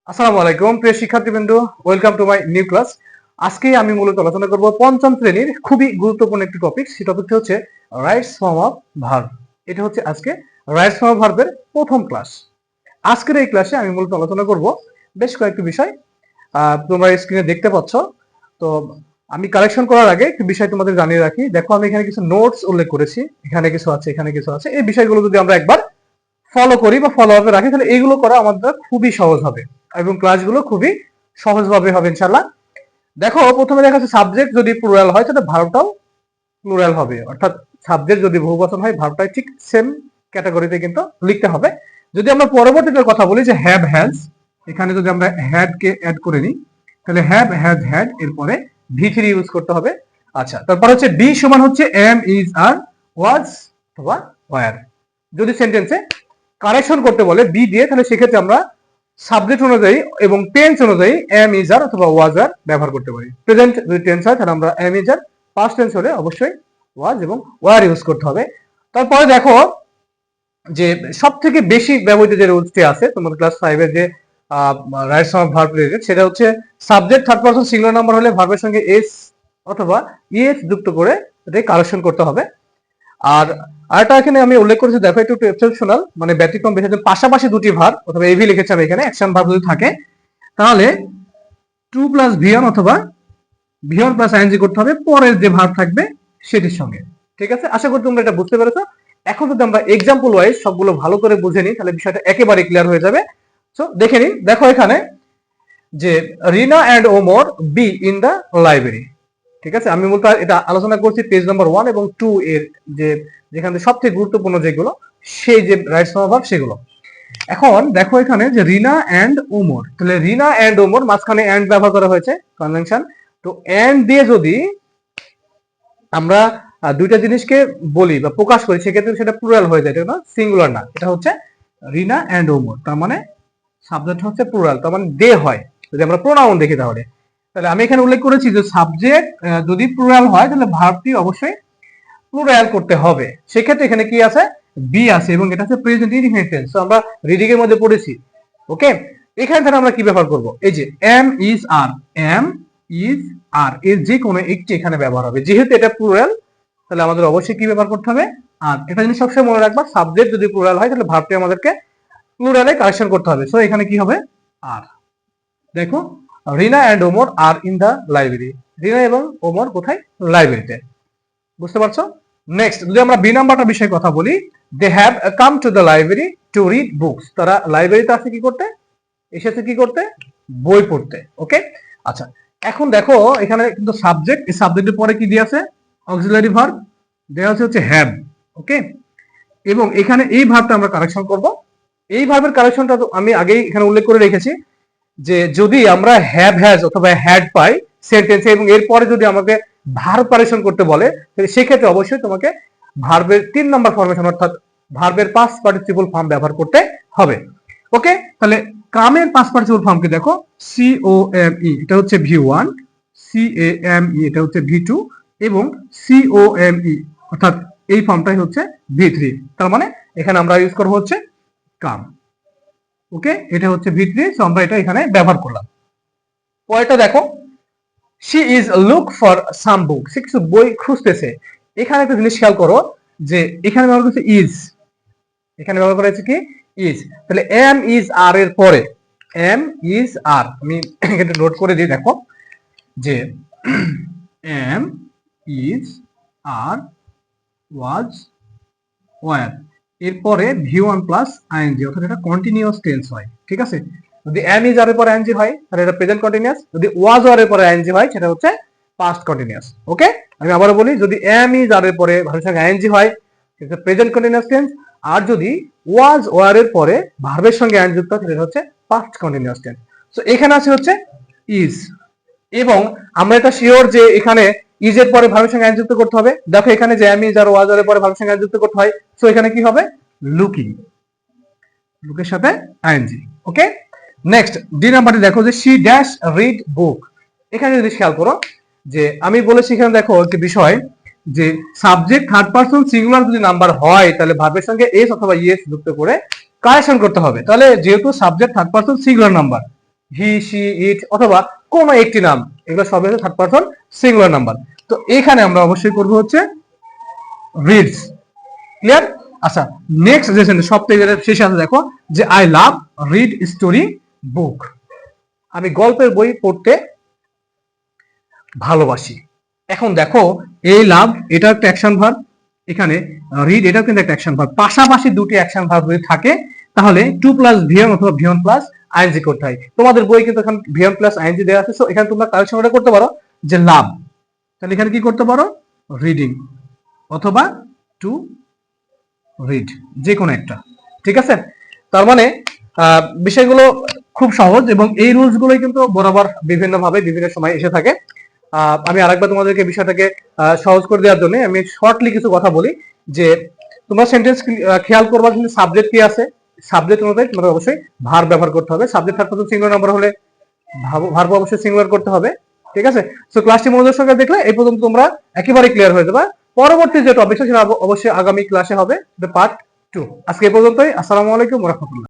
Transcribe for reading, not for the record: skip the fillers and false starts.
আসসালামু আলাইকুম প্রিয় শিক্ষার্থীবৃন্দ, welcome to my new class. আজকে আমি মূলত আলোচনা করব পঞ্চম শ্রেণীর খুবই গুরুত্বপূর্ণ একটি টপিক। সেই টপিকটি হচ্ছে রাইটস ফর্ম অফ ভার্ব। এটা হচ্ছে আজকে রাইটস ফর্ম অফ ভার্বের প্রথম ক্লাস। আজকের এই ক্লাসে আমি মূলত আলোচনা করব বেশ কয়েকটি বিষয়। তোমরা স্ক্রিনে দেখতে পাচ্ছ। তো আমি কালেকশন করার আগে একটি বিষয় তোমাদের জানিয়ে রাখি। দেখো, আমি এখানে কিছু নোটস উল্লেখ করেছি, এখানে কিছু আছে, এখানে কিছু আছে। এই বিষয়গুলো যদি আমরা একবার ফলো করি বা ফলো আপে রাখি, তাহলে এইগুলো করা আমাদের খুবই সহজ হবে এবং ক্লাসগুলো খুবই সহজভাবে হবে ইনশাল্লাহ। দেখো, প্রথমে দেখা যাচ্ছে সাবজেক্ট যদি প্লুরাল হয় তাহলে ভার্বটাও প্লুরাল হবে, অর্থাৎ সাবজেক্ট যদি বহুবচন হয় ভার্বটাই ঠিক সেম ক্যাটাগরিতে কিন্তু লিখতে হবে। যদি আমরা পরবর্তীতে কথা বলি যে হ্যাভ হ্যাজ, এখানে যদি আমরা হ্যাড কে অ্যাড করে নিই তাহলে হ্যাভ হ্যাজ হ্যাড, এরপরে V3 ইউজ করতে হবে। আচ্ছা, তারপর হচ্ছে বি সমান হচ্ছে এম ইজ আর ওয়াজ অথবা ওয়ার। যদি সেন্টেন্সে কারেকশন করতে বলে বি দিয়ে, তাহলে সেক্ষেত্রে আমরা সাবজেক্ট অনুযায়ী এবং টেন্স অনুযায়ী এম ইজ আর অথবা ওয়াজ আর ব্যবহার করতে পারি। প্রেজেন্ট যদি টেন্স হয় তাহলে আমরা am is are, past tense হলে অবশ্যই ওয়াজ এবং ওয়ার ইউজ করতে হবে। তারপরে দেখো যে সব থেকে বেশি ব্যবহৃত যে রুলসটি আছে তোমাদের ক্লাস 5 এর যে rights form of verb related, সেটা হচ্ছে subject third person singular number হলে ভার্বের সঙ্গে এস অথবা ইএস যুক্ত করে এটা কারেকশন করতে হবে। আর আরেকটা এখানে আমি উল্লেখ করেছি, দেখো একটু এক্সেপশনাল, মানে ব্যতিক্রম বিশেষ, পাশাপাশি দুটি ভার্ব অথবা এভি লিখেছি আমি এখানে, অ্যাকশন ভার্ব যদি থাকে তাহলে 2 + V1 অথবা V1 + ING করতে হবে পরের যে ভার্ব থাকবে সেটির সঙ্গে। ঠিক আছে, আশা করি তোমরা এটা বুঝতে পেরেছো। এখন যদি আমরা এক্সাম্পল ওয়াইজ সবগুলো ভালো করে বুঝে নিই তাহলে বিষয়টা একেবারে ক্লিয়ার হয়ে যাবে। সো দেখে নিন। দেখো এখানে যে Rina and Omar be in the library. ঠিক আছে, আমি মূলত এটা আলোচনা করছি পেজ নাম্বার 1 এবং 2 এর যে যেখানে সবচেয়ে গুরুত্বপূর্ণ যেগুলো সেই যে রাইটস ফর্ম অফ ভার্ব সেগুলো। এখন দেখো এখানে যে রিনা এন্ড ওমর, তাহলে রিনা এন্ড ওমর মাঝখানে এন্ড ব্যবহার করা হয়েছে, কনজাংশন। তো এন্ড দিয়ে যদি আমরা দুইটা জিনিসকে বলি বা প্রকাশ করি সেক্ষেত্রে সেটা প্লুরাল হয়ে যায়, এটা না সিঙ্গুলার না। এটা হচ্ছে রিনা এন্ড ওমর, তার মানে সাবজেক্ট হচ্ছে প্লুরাল, তার মানে দে হয় যদি আমরা প্রোনাউন দেখি। তাহলে তাহলে আমি এখানে উল্লেখ করেছি যে সাবজেক্ট যদি প্লুরাল হয় তাহলে ভার্বটি অবশ্যই প্লুরাল করতে হবে। সেক্ষেত্রে এখানে কি আছে, বি আছে এবং এটা হচ্ছে প্রেজেন্ট ইনডিফিনিট টেন্স। তো আমরা রিডিং এর মধ্যে পড়েছি। ওকে, এখানে তাহলে আমরা কি ব্যবহার করব, এই যে am is are, am is are এর যে কোনো একটি এখানে ব্যবহার হবে। যেহেতু এটা প্লুরাল তাহলে আমাদের অবশ্যই কি ব্যবহার করতে হবে, আর। এটা জিনিস সবসময় মনে রাখবা, সাবজেক্ট যদি প্লুরাল হয় তাহলে ভার্বটি আমাদেরকে প্লুরালে কারেকশন করতে হবে। সো এখানে কি হবে, আর। দেখো, Rina and Omar are in the library, Rina এবং ওমর কোথায়, লাইব্রেরিতে। বুঝতে পারছো? নেক্সট যদি আমরা বি নাম্বারটা বিষয়ে কথা বলি, they have come to the library to read books, তারা লাইব্রেরিতে আসে কি করতে, এসেছে কি করতে, বই পড়তে। ওকে, আচ্ছা, এখন দেখো এখানে কিন্তু সাবজেক্ট, এই সাবজেক্টের পরে কি দিয়ে আছে, অক্সিলারি ভার্ব দেওয়া হচ্ছে হ্যাভ। ওকে, এবং এখানে এই ভার্বটা আমরা কারেকশন করব। এই ভার্বের কারেকশনটা আমি আগেই এখানে উল্লেখ করে রেখেছি যে যদি আমরা হ্যাভ হ্যাজ অথবা হ্যাড পাই সেন্টেন্সে এবং এরপরে যদি আমাকে ভার্ব কারেকশন করতে বলে তাহলে সেক্ষেত্রে অবশ্যই তোমাকে ভার্বের 3 নাম্বার ফরমেশন অর্থাৎ ভার্বের পাস্ট পার্টিসিপল ফর্ম ব্যবহার করতে হবে। ওকে, তাহলে কামের পাস্ট পার্টিসিপল ফর্মকে দেখো, COME এটা হচ্ছে V1, CAME এটা হচ্ছে V2 এবং COME অর্থাৎ এই ফর্মটাই হচ্ছে V3। তার মানে এখানে আমরা ইউজ করব হচ্ছে কাম। ওকে, এটা হচ্ছে V3, সো আমরা এটা এখানে ব্যবহার করলাম। পরেরটা দেখো, she is look for some book, সে কিছু বই খুঁজতেছে। এখানে একটা জিনিস খেয়াল করো যে এখানে ব্যবহার করছে ইজ, এখানে ব্যবহার করা হয়েছে কি ইজ। তাহলে এম ইজ আর এর পরে, এম ইজ আর আমি এখানে নোট করে দিই। দেখো যে am is are was were এরপরে V1 + ING অর্থাৎ এটা কন্টিনিউয়াস টেন্স হয়। ঠিক আছে, যদি এম ইজ আর এর পরে ING হয় তাহলে এটা প্রেজেন্ট কন্টিনিউয়াস, যদি ওয়াজ আর এর পরে ING হয় সেটা হচ্ছে পাস্ট কন্টিনিউয়াস। ওকে, আমি আবারো বলি, যদি এম ইজ আর এর পরে ভার্বের সঙ্গে ING হয় সেটা প্রেজেন্ট কন্টিনিউয়াস টেন্স, আর যদি ওয়াজ ওয়ার এর পরে ভার্বের সঙ্গে ING যুক্ত হয় সেটা হচ্ছে পাস্ট কন্টিনিউয়াস টেন্স। সো এখানে আছে হচ্ছে ইজ, এবং আমরা এটা শিওর যে এখানে ইজ এর পরে ভার্বের সঙ্গে যুক্ত করতে হবে। দেখো এখানে যে আমি যার ওয়াজ এর পরে ভার্বের সঙ্গে যুক্ত করতে হয়, সো এখানে কি হবে, লুকিং, লুকের সাথে আইএনজি। ওকে, নেক্সট ডি নাম্বারটি দেখো যে শি ড্যাশ রিড বুক। এখানে যদি খেয়াল করো যে আমি বলেছি এখানে দেখো একটি বিষয় যে সাবজেক্ট থার্ড পারসন সিঙ্গুলার যদি নাম্বার হয় তাহলে ভার্বের সঙ্গে এস অথবা ইএস যুক্ত করে কারেকশন করতে হবে। তাহলে যেহেতু subject third person singular number, he, she, it অথবা কোনো একটি নাম, এগুলো সবই হচ্ছে থার্ড পারসন সিঙ্গুলার নাম্বার। তো এখানে আমরা অবশ্যই করবো হচ্ছে রিডস। ক্লিয়ার? আচ্ছা, নেক্সট যে সেন্টেন্স সবথেকে শেষে আছে দেখো, যে I love read story book. আমি গল্পের বই পড়তে ভালোবাসি। এখন দেখো, এই লাভ এটা একটা অ্যাকশন ভার্ব, এখানে রিড এটাও কিন্তু একটা অ্যাকশন ভার্ব। পাশাপাশি দুটি অ্যাকশন ভার্ব যদি থাকে তাহলে টু প্লাস ভিএম অথবা ভিএম প্লাস আইএনজি করতে হয়। তোমাদের বই কিন্তু এখন ভিএম প্লাস আইএনজি দেওয়া আছে, সো এখানে তোমরা কারেকশন করতে পারো যে লাভ, তাহলে এখানে কি করতে পারো, রিডিং অথবা টু রিড, যে কোনো একটা। ঠিক আছে? তার মানে বিষয়গুলো খুব সহজ, এবং এই রুলস গুলোই কিন্তু বরাবর বিভিন্ন ভাবে বিভিন্ন সময় এসে থাকে। আমি আরেকবার তোমাদেরকে বিষয়টাকে সহজ করে দেওয়ার জন্য আমি শর্টলি কিছু কথা বলি, যে তোমরা সেন্টেন্স খেয়াল করবা কিন্তু সাবজেক্ট কি আছে, সাবজেক্ট অনুযায়ী তোমাদের অবশ্যই ভার্ব ব্যবহার করতে হবে। Subject third person singular number হলে ভার্ব অবশ্যই সিঙ্গুলার করতে হবে। ঠিক আছে? সো ক্লাসটি মনোযোগ সহকারে দেখলে এই পর্যন্ত তোমরা একেবারে ক্লিয়ার হয়ে যাবে। পরবর্তী যে টপিক সেটা অবশ্যই আগামী ক্লাসে হবে, পার্ট 2। আজকে এই পর্যন্তই। আসসালামু আলাইকুম ওয়া রাহমাতুল্লাহ।